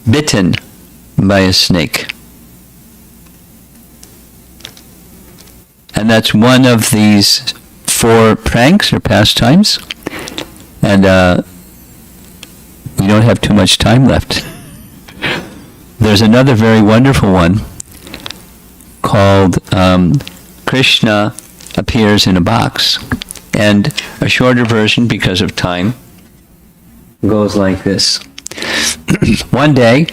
bitten by a snake. And that's one of these 4 pranks or pastimes. And we don't have too much time left. There's another very wonderful one called Krishna Appears in a Box. And a shorter version, because of time, goes like this. One day,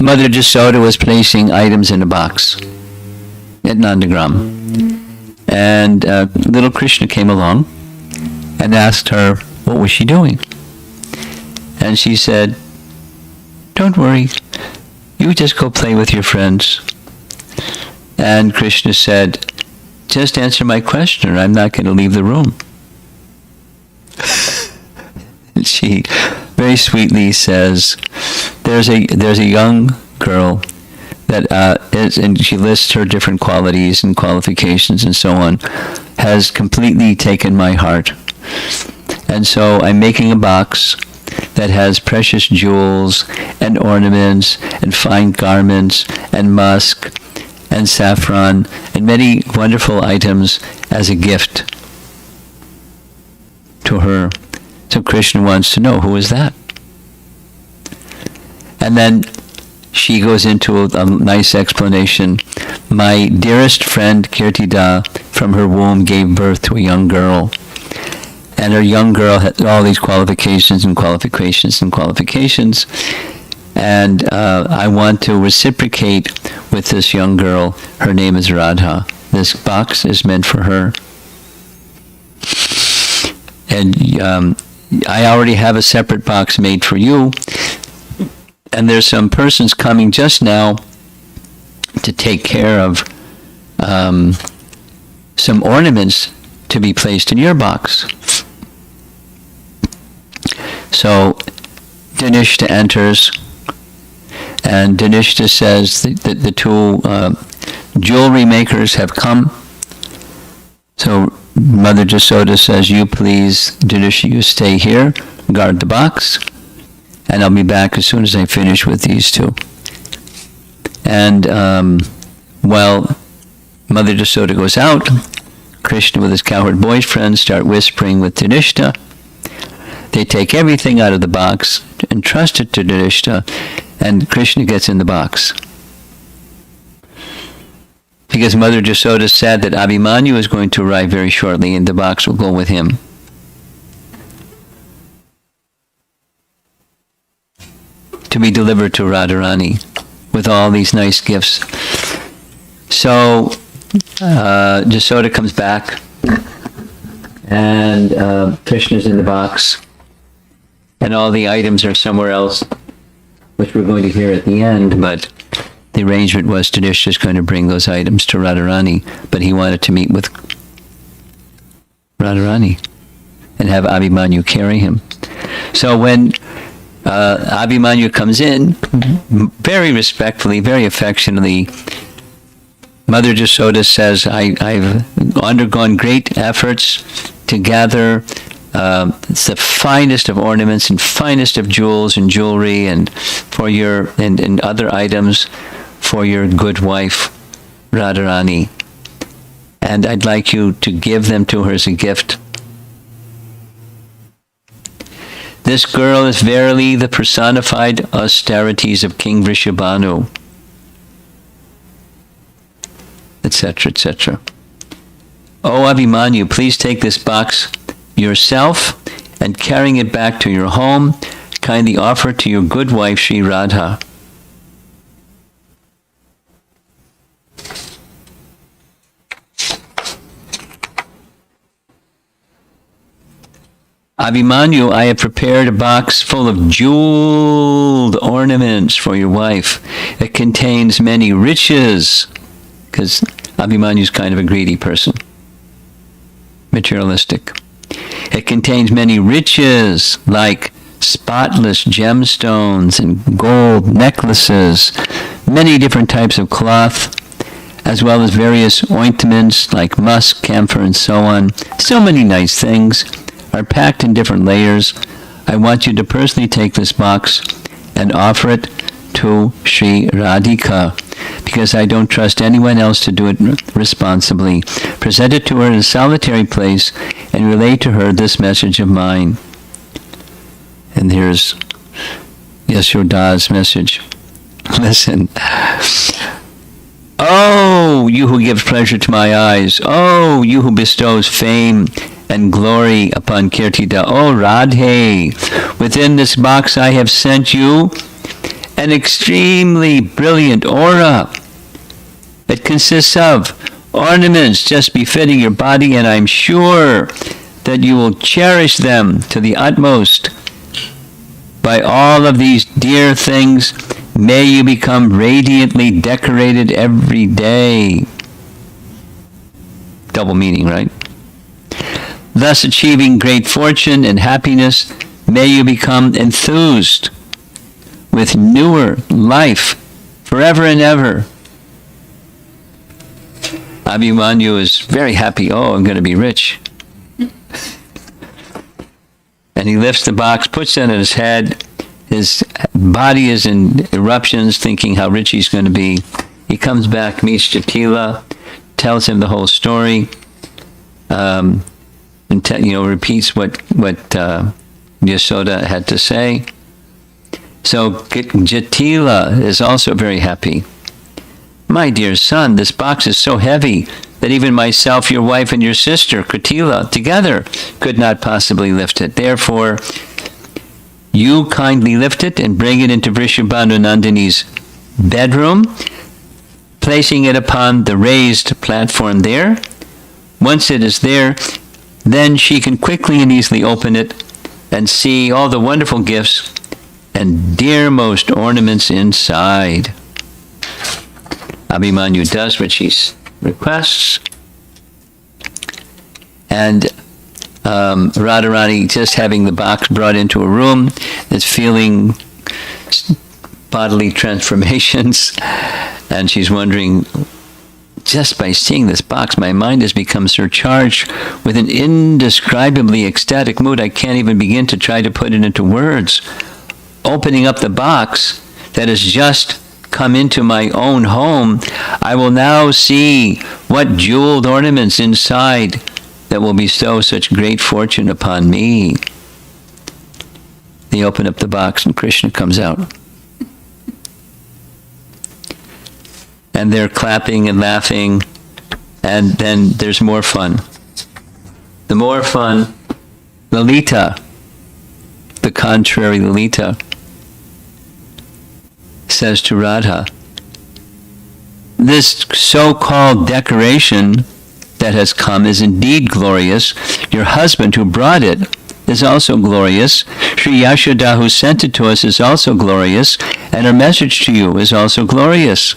Mother Jasoda was placing items in a box at Nandagram. And little Krishna came along and asked her what was she doing. And she said, "Don't worry, you just go play with your friends." And Krishna said, "Just answer my question or I'm not going to leave the room." And she very sweetly says, there's a young girl that is, and she lists her different qualities and qualifications and so on, has completely taken my heart. And so I'm making a box that has precious jewels and ornaments and fine garments and musk and saffron and many wonderful items as a gift to her. So Krishna wants to know, who is that? And then she goes into a nice explanation. My dearest friend Kirtida from her womb gave birth to a young girl. And her young girl had all these qualifications and qualifications and qualifications. And I want to reciprocate with this young girl. Her name is Radha. This box is meant for her. And I already have a separate box made for you. And there's some persons coming just now to take care of some ornaments to be placed in your box. So Dhanishta enters, and Dhanishta says that the 2 jewelry makers have come. So Mother Jasoda says, "You please, Dhanishta, you stay here, guard the box, and I'll be back as soon as I finish with these 2. And while Mother Jasoda goes out, Krishna with his cowherd boyfriend start whispering with Dhanishta. They take everything out of the box and trust it to Dhanishta, and Krishna gets in the box. Because Mother Jasoda said that Abhimanyu is going to arrive very shortly, and the box will go with him. To be delivered to Radharani with all these nice gifts. So Jasoda comes back, and Krishna's in the box, and all the items are somewhere else, which we're going to hear at the end, but the arrangement was Dhanishta is going to bring those items to Radharani, but he wanted to meet with Radharani and have Abhimanyu carry him. So when Abhimanyu comes in, very respectfully, very affectionately, Mother Jasoda says, I've undergone great efforts to gather the finest of ornaments and finest of jewels and jewelry and for your and other items for your good wife Radharani, and I'd like you to give them to her as a gift. This girl is verily the personified austerities of King Vrishabhanu, etc., etc. O Abhimanyu, please take this box yourself, and carrying it back to your home, kindly offer to your good wife Sri Radha. Abhimanyu, I have prepared a box full of jeweled ornaments for your wife. It contains many riches, because Abhimanyu is kind of a greedy person, materialistic. It contains many riches like spotless gemstones and gold necklaces, many different types of cloth, as well as various ointments like musk, camphor, and so on. So many nice things are packed in different layers. I want you to personally take this box and offer it to Sri Radhika, because I don't trust anyone else to do it responsibly. Present it to her in a solitary place and relate to her this message of mine. And here's Yashoda's message. Listen. Oh, you who give pleasure to my eyes. Oh, you who bestows fame and glory upon Kirtida. Oh, Radhe, within this box I have sent you an extremely brilliant aura. It consists of ornaments just befitting your body, and I'm sure that you will cherish them to the utmost. By all of these dear things, may you become radiantly decorated every day. Double meaning, right? Thus achieving great fortune and happiness, may you become enthused with newer life forever and ever. Abhimanyu is very happy. Oh, I'm going to be rich. And he lifts the box, puts it on his head. His body is in eruptions, thinking how rich he's going to be. He comes back, meets Jatila, tells him the whole story, and repeats what Yasoda had to say. So Jatila is also very happy. My dear son, this box is so heavy that even myself, your wife, and your sister, Kritila, together could not possibly lift it. Therefore, you kindly lift it and bring it into Vrishabhanu Nandini's bedroom, placing it upon the raised platform there. Once it is there, then she can quickly and easily open it and see all the wonderful gifts and dearmost ornaments inside. Abhimanyu does what she requests, and Radharani, just having the box brought into a room, is feeling bodily transformations, and she's wondering, just by seeing this box, my mind has become surcharged with an indescribably ecstatic mood. I can't even begin to try to put it into words. Opening up the box that has just come into my own home, I will now see what jeweled ornaments inside that will bestow such great fortune upon me. They open up the box and Krishna comes out. And they're clapping and laughing, and then there's more fun. The more fun, Lalita, the contrary Lalita, says to Radha, this so-called decoration that has come is indeed glorious. Your husband who brought it is also glorious. Sri Yashoda who sent it to us is also glorious, and her message to you is also glorious.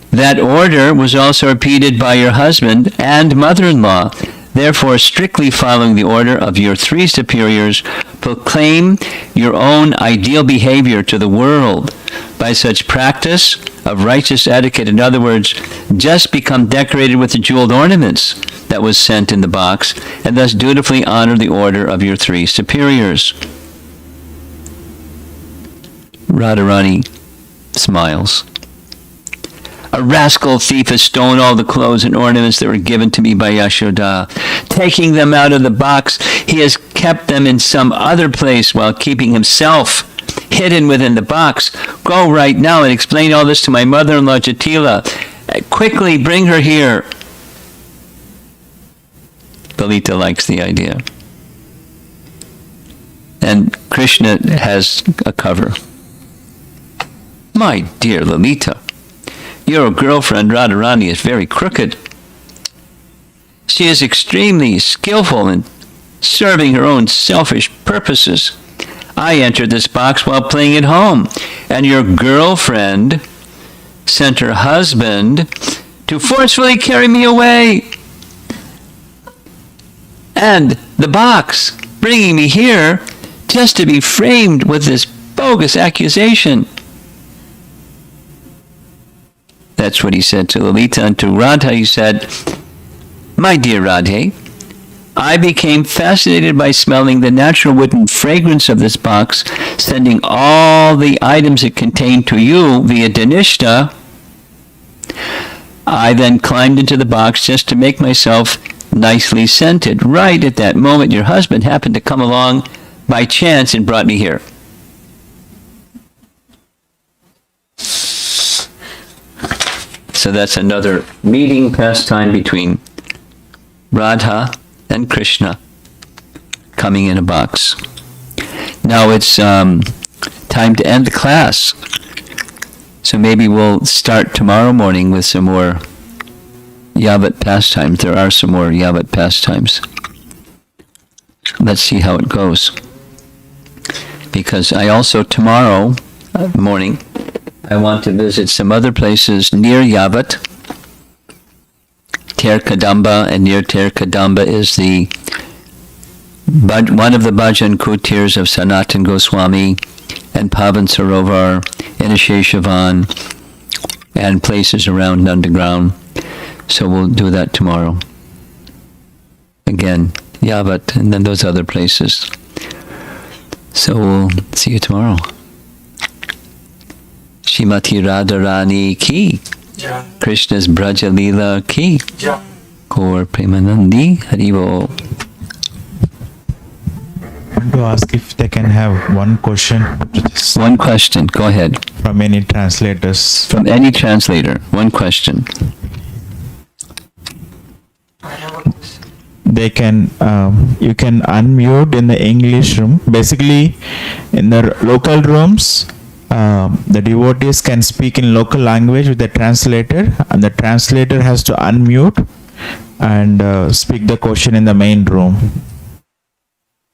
That order was also repeated by your husband and mother-in-law. Therefore, strictly following the order of your three superiors, proclaim your own ideal behavior to the world. By such practice of righteous etiquette, in other words, just become decorated with the jeweled ornaments that was sent in the box, and thus dutifully honor the order of your three superiors. Radharani smiles. A rascal thief has stolen all the clothes and ornaments that were given to me by Yashoda. Taking them out of the box, he has kept them in some other place while keeping himself hidden within the box. Go right now and explain all this to my mother-in-law Jatila. Quickly bring her here. Lalita likes the idea. And Krishna has a cover. My dear Lalita, your girlfriend Radharani is very crooked. She is extremely skillful in serving her own selfish purposes. I entered this box while playing at home, and your girlfriend sent her husband to forcefully carry me away. And the box bringing me here just to be framed with this bogus accusation. That's what he said to Lalita, and to Radha he said, my dear Radhe, I became fascinated by smelling the natural wooden fragrance of this box, sending all the items it contained to you via Danishta. I then climbed into the box just to make myself nicely scented. Right at that moment, your husband happened to come along by chance and brought me here. So that's another meeting pastime between Radha and Krishna coming in a box. Now it's time to end the class. So maybe we'll start tomorrow morning with some more Yavat pastimes. There are some more Yavat pastimes. Let's see how it goes. Because I also tomorrow morning I want to visit some other places near Yavat. Ter Kadamba, and near Ter Kadamba is one of the Bhajan Kutirs of Sanatan Goswami, and Pavan Sarovar, and Asheshavan, and places around Nandagram. So we'll do that tomorrow. Again, Yavat, and then those other places. So we'll see you tomorrow. Shrimati Radharani ki, Krishna's Braja Leela ki, Gaur Premanandi Haribo. I want to ask if they can have one question. One question, go ahead. From any translators. From any translator, one question. They can, you can unmute in the English room. Basically, in the local rooms, the devotees can speak in local language with the translator, and the translator has to unmute and speak the question in the main room.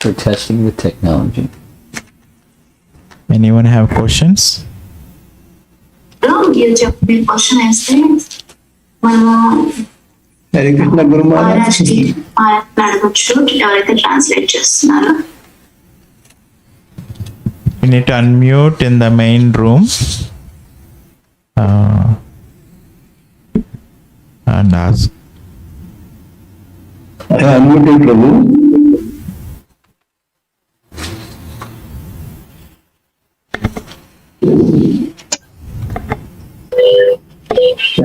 For testing the technology. Anyone have questions? ये जो मेरी question है इससे Hare Krishna Guru Maharaj. ఎవరైతే translate చేస్తున్నారో You need to unmute in the main room and ask. Unmute Prabhu.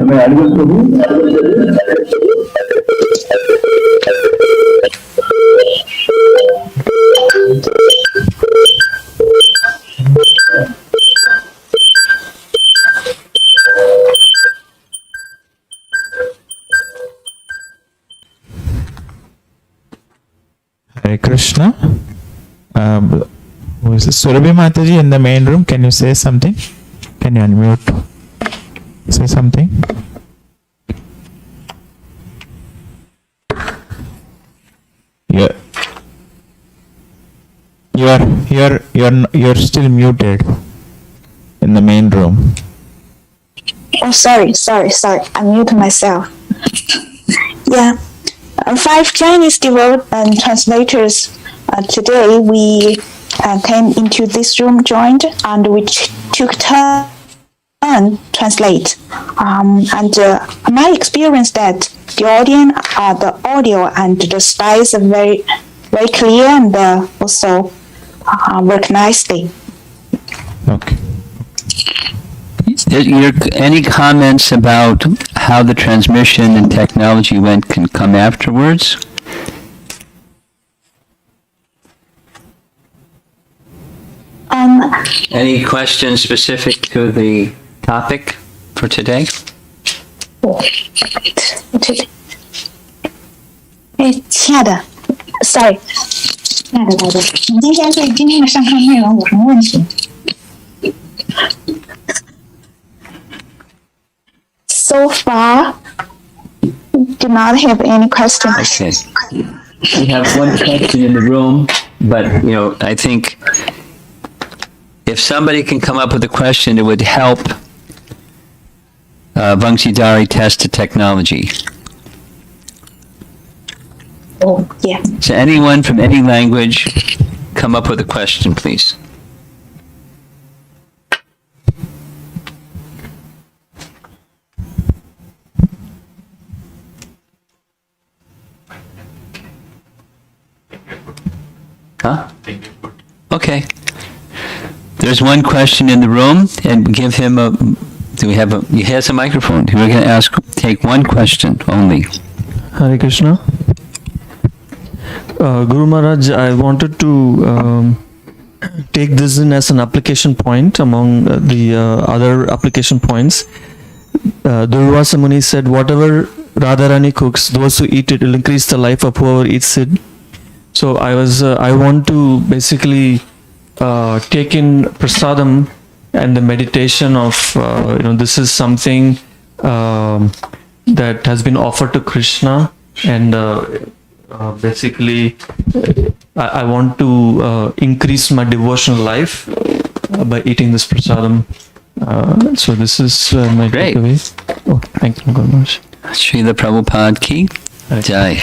मैं अड़गल प्रभु Hare Krishna. Who is this? Surabhi Mataji in the main room. Can you say something? Can you unmute? Say something. Yeah. You're still muted in the main room. Oh, sorry. I muted myself. Yeah. 5 Chinese devout and translators. Today we came into this room, joined, and we took turn translate. My experience that the audio and the styles are very, very clear and also work nicely. Okay. Any comments about how the transmission and technology went can come afterwards? Any questions specific to the topic for today? 亲爱的 ，sorry， 亲爱的大家，你今天对今天的上课内容有什么问题 ？So far, do not have any questions. Okay. We have one question in the room, but I think if somebody can come up with a question, it would help Vangsidhari test the technology. Oh, yeah. So anyone from any language, come up with a question, please. Huh? Okay. There's one question in the room, and give him a. Do we have a? He has a microphone. We're going to take one question only. Hare Krishna. Guru Maharaj, I wanted to take this in as an application point among the other application points. Durvasa Muni said, whatever Radharani cooks, those who eat it will increase the life of whoever eats it. So I want to basically take in prasadam and the meditation of, this is something that has been offered to Krishna, and basically I want to increase my devotional life by eating this prasadam. So this is my Great. takeaway. Oh, thank you very much. Srila Prabhupada ki jai.